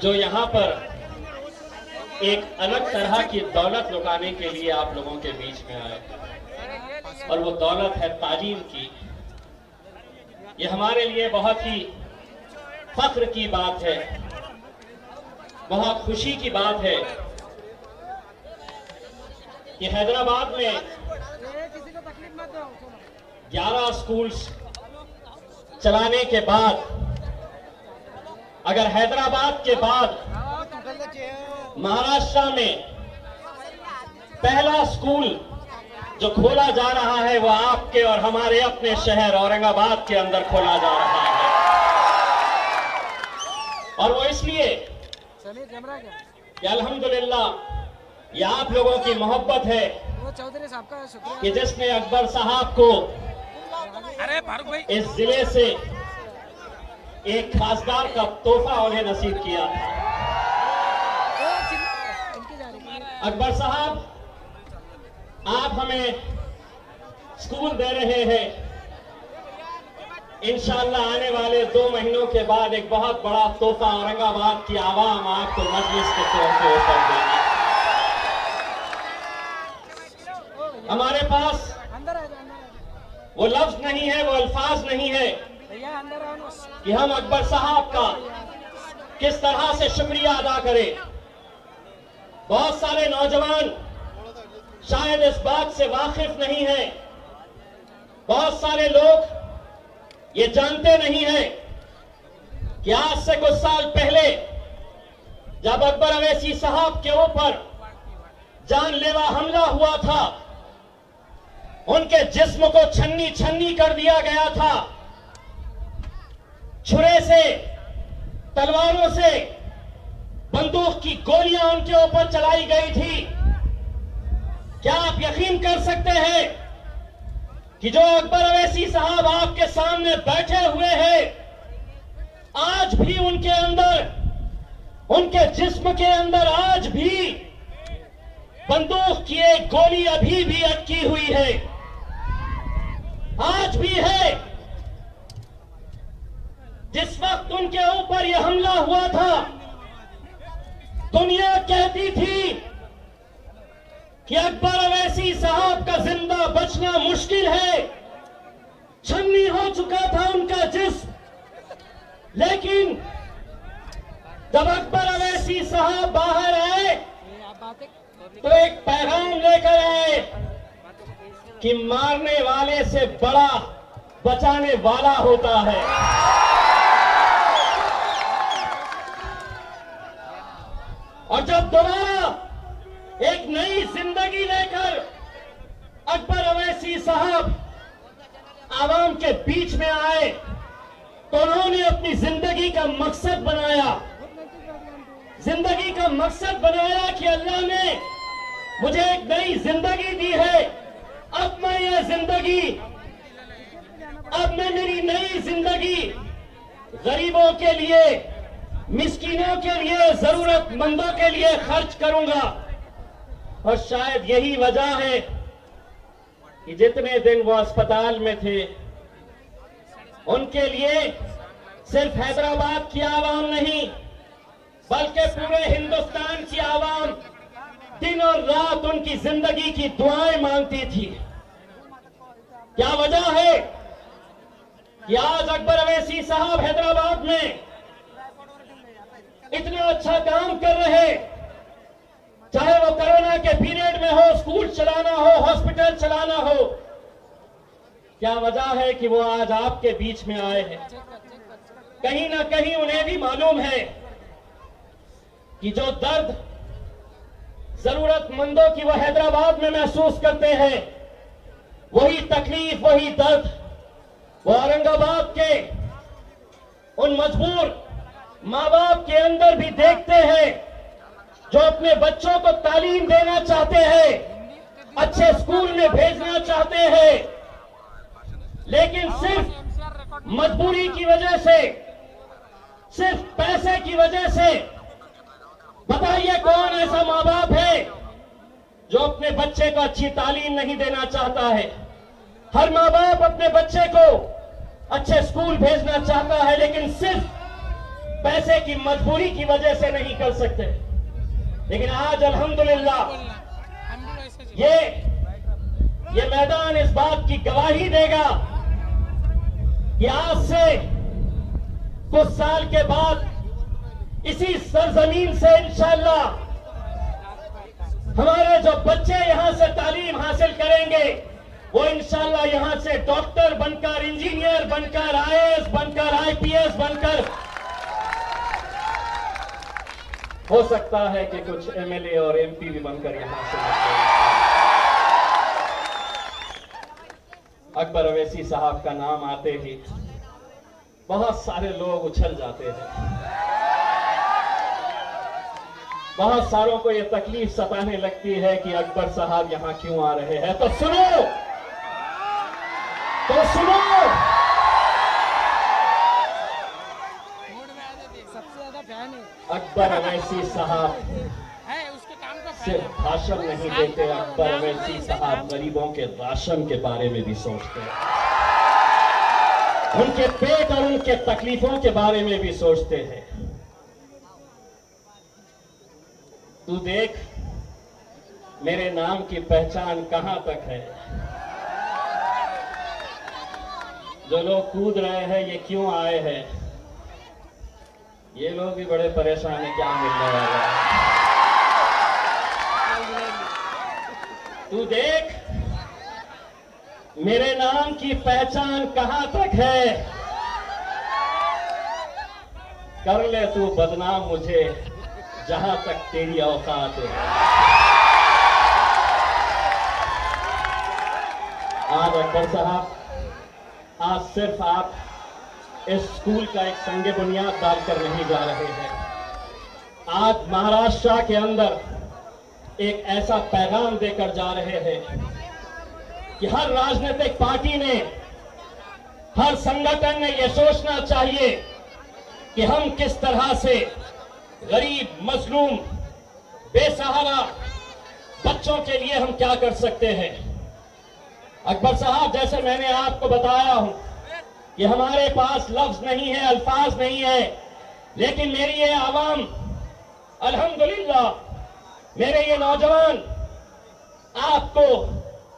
जो यहाँ पर एक अलग तरह की दौलत लुटाने के लिए आप लोगों के बीच में आए, और वो दौलत है तालीम की। ये हमारे लिए बहुत ही फख्र की बात है, बहुत खुशी की बात है कि हैदराबाद में 11 स्कूल्स चलाने के बाद, अगर हैदराबाद के बाद महाराष्ट्र में पहला स्कूल जो खोला जा रहा है वो आपके और हमारे अपने शहर औरंगाबाद के अंदर खोला जा रहा है। और वो इसलिए कि अल्हम्दुलिल्लाह ये आप लोगों की मोहब्बत है कि जिसने अकबर साहब को इस जिले से एक खासदार का तोहफा उन्हें नसीब किया था। अकबर साहब, आप हमें स्कूल दे रहे हैं। इंशाअल्लाह आने वाले 2 महीनों के बाद एक बहुत बड़ा तोहफा औरंगाबाद की आवाम आपको मजलिस के तौर पे ऊपर देगी। हमारे पास वो लफ्ज नहीं है, वो अल्फाज नहीं है कि हम अकबर साहब का किस तरह से शुक्रिया अदा करें। बहुत सारे नौजवान शायद इस बात से वाकिफ नहीं है, बहुत सारे लोग ये जानते नहीं है कि आज से कुछ साल पहले जब अकबर अवैसी साहब के ऊपर जानलेवा हमला हुआ था, उनके जिस्म को छन्नी छन्नी कर दिया गया था, छुरे से, तलवारों से, बंदूक की गोलियां उनके ऊपर चलाई गई थी। क्या आप यकीन कर सकते हैं कि जो अकबर अवैसी साहब आपके सामने बैठे हुए हैं, आज भी उनके अंदर, उनके जिस्म के अंदर आज भी बंदूक की एक गोली अभी भी अटकी हुई है, आज भी है। जिस वक्त उनके ऊपर यह हमला हुआ था, दुनिया कहती थी कि अकबर अवैसी साहब का जिंदा बचना मुश्किल है, छन्नी हो चुका था उनका जिस्म। लेकिन जब अकबर अवैसी साहब बाहर आए तो एक पैगाम लेकर आए कि मारने वाले से बड़ा बचाने वाला होता है। और जब दोबारा एक नई जिंदगी लेकर अकबर अवैसी साहब आवाम के बीच में आए तो उन्होंने अपनी जिंदगी का मकसद बनाया, जिंदगी का मकसद बनाया कि अल्लाह ने मुझे एक नई जिंदगी दी है। अब मैं ये जिंदगी, अब मैं मेरी नई जिंदगी गरीबों के लिए, मिस्कीनों के लिए, जरूरतमंदों के लिए खर्च करूंगा। और शायद यही वजह है कि जितने दिन वो अस्पताल में थे, उनके लिए सिर्फ हैदराबाद की आवाम नहीं बल्कि पूरे हिंदुस्तान की आवाम दिन और रात उनकी जिंदगी की दुआएं मांगती थी। क्या वजह है कि आज अकबर अवैसी साहब हैदराबाद में इतना अच्छा काम कर रहे, चाहे वो कोरोना के पीरियड में हो, स्कूल चलाना हो, हॉस्पिटल चलाना हो। क्या वजह है कि वो आज आपके बीच में आए हैं? कहीं ना कहीं उन्हें भी मालूम है कि जो दर्द जरूरतमंदों की वो हैदराबाद में महसूस करते हैं, वही तकलीफ, वही दर्द वो औरंगाबाद के उन मजबूर माँ बाप के अंदर भी देखते हैं, जो अपने बच्चों को तालीम देना चाहते हैं, अच्छे स्कूल में भेजना चाहते हैं, लेकिन सिर्फ मजबूरी की वजह से, सिर्फ पैसे की वजह से। बताइए कौन ऐसा माँ बाप है जो अपने बच्चे को अच्छी तालीम नहीं देना चाहता है? हर माँ बाप अपने बच्चे को अच्छे स्कूल भेजना चाहता है, लेकिन सिर्फ पैसे की मजबूरी की वजह से नहीं कर सकते, लेकिन आज अल्हम्दुलिल्लाह ये मैदान इस बात की गवाही देगा कि आज से कुछ साल के बाद इसी सरजमीन से इंशाअल्लाह हमारे जो बच्चे यहां से तालीम हासिल करेंगे वो इंशाअल्लाह यहां से डॉक्टर बनकर, इंजीनियर बनकर, आईएएस बनकर, आईपीएस बनकर, हो सकता है कि कुछ एमएलए और एमपी भी बनकर यहां से निकलें। अकबर अवैसी साहब का नाम आते ही बहुत सारे लोग उछल जाते हैं, बहुत सारों को यह तकलीफ सताने लगती है कि अकबर साहब यहां क्यों आ रहे हैं। तो सुनो, सबसे ज्यादा फैन है अकबर अवैसी साहब उसके काम का सिर्फ भाषण नहीं देते, अकबर अवैसी साहब गरीबों के राशन के बारे में भी सोचते हैं, उनके पेट और उनके तकलीफों के बारे में भी सोचते हैं। तू देख मेरे नाम की पहचान कहां तक है। जो लोग कूद रहे हैं ये क्यों आए हैं, ये लोग भी बड़े परेशान है, क्या मिलने वाला है। तू देख मेरे नाम की पहचान कहां तक है। कर ले तू बदनाम मुझे जहां तक तेरी औकात है। आज अकबर साहब, आज सिर्फ आप इस स्कूल का एक संगे बुनियाद डालकर नहीं जा रहे हैं, आज महाराष्ट्र के अंदर एक ऐसा पैगाम देकर जा रहे हैं कि हर राजनीतिक पार्टी ने, हर संगठन ने यह सोचना चाहिए कि हम किस तरह से गरीब, मजलूम, बेसहारा बच्चों के लिए हम क्या कर सकते हैं। अकबर साहब, जैसे मैंने आपको बताया हूं कि हमारे पास लफ्ज नहीं है, अल्फाज नहीं है, लेकिन मेरी ये आवाम, अल्हम्दुलिल्लाह मेरे ये नौजवान आपको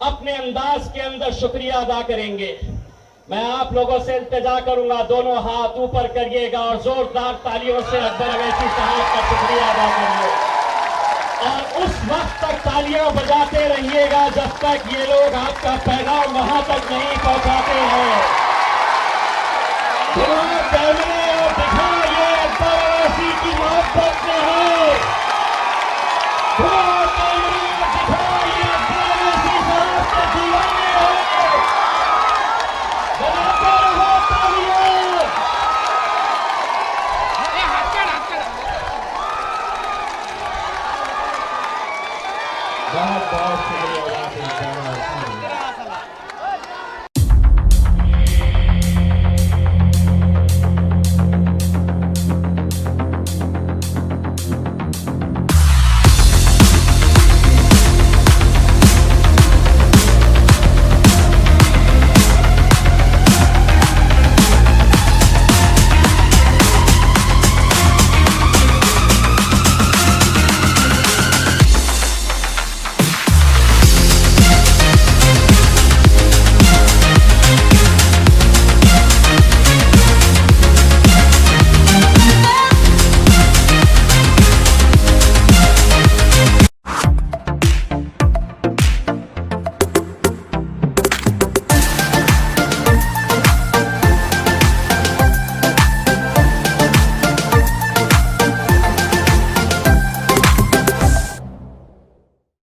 अपने अंदाज के अंदर शुक्रिया अदा करेंगे। मैं आप लोगों से इल्तिजा करूंगा, दोनों हाथ ऊपर करिएगा और जोरदार तालियों से अकबर अवैसी साहब का शुक्रिया अदा करिए। और उस वक्त तक तालियां बजाते रहिएगा जब तक ये लोग आपका पैगाम वहां तक नहीं पहुंचाते हैं।